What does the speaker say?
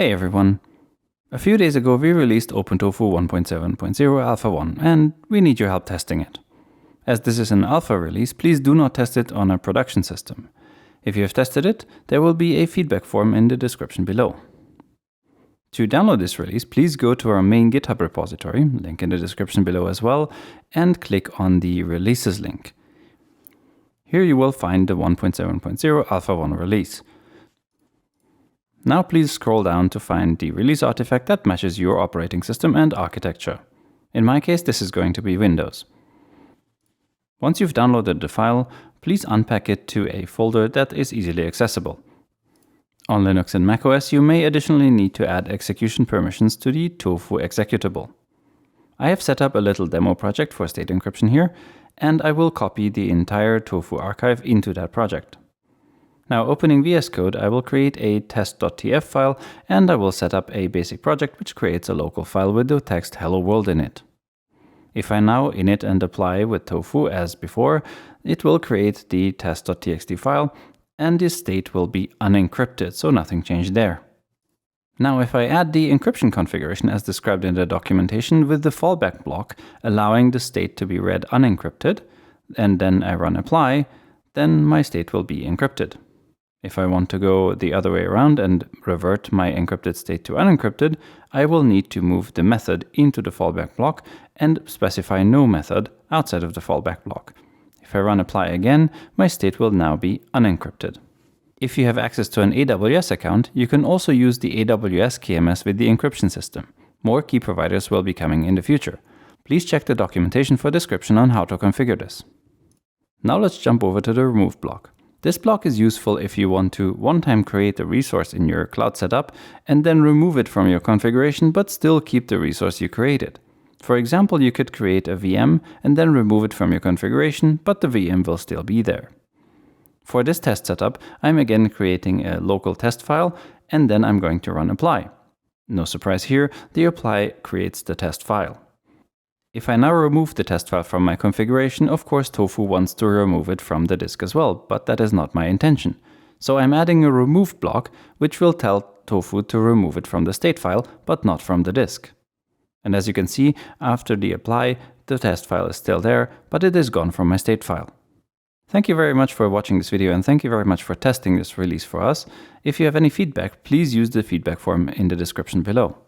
Hey everyone! A few days ago we released OpenTofu 1.7.0-alpha1 and we need your help testing it. As this is an alpha release, please do not test it on a production system. If you have tested it, there will be a feedback form in the description below. To download this release, please go to our main GitHub repository, link in the description below as well, and click on the Releases link. Here you will find the 1.7.0-alpha1 release. Now please scroll down to find the release artifact that matches your operating system and architecture. In my case, this is going to be Windows. Once you've downloaded the file, please unpack it to a folder that is easily accessible. On Linux and macOS, you may additionally need to add execution permissions to the Tofu executable. I have set up a little demo project for state encryption here, and I will copy the entire Tofu archive into that project. Now, opening VS Code, I will create a test.tf file and I will set up a basic project which creates a local file with the text hello world in it. If I now init and apply with tofu as before, it will create the test.txt file and the state will be unencrypted, so nothing changed there. Now, if I add the encryption configuration as described in the documentation with the fallback block, allowing the state to be read unencrypted, and then I run apply, then my state will be encrypted. If I want to go the other way around and revert my encrypted state to unencrypted, I will need to move the method into the fallback block and specify no method outside of the fallback block. If I run apply again, my state will now be unencrypted. If you have access to an AWS account, you can also use the AWS KMS with the encryption system. More key providers will be coming in the future. Please check the documentation for description on how to configure this. Now let's jump over to the remove block. This block is useful if you want to one-time create a resource in your cloud setup and then remove it from your configuration but still keep the resource you created. For example, you could create a VM and then remove it from your configuration, but the VM will still be there. For this test setup, I'm again creating a local test file and then I'm going to run apply. No surprise here, the apply creates the test file. If I now remove the test file from my configuration, of course Tofu wants to remove it from the disk as well, but that is not my intention. So I'm adding a remove block, which will tell Tofu to remove it from the state file, but not from the disk. And as you can see, after the apply, the test file is still there, but it is gone from my state file. Thank you very much for watching this video and thank you very much for testing this release for us. If you have any feedback, please use the feedback form in the description below.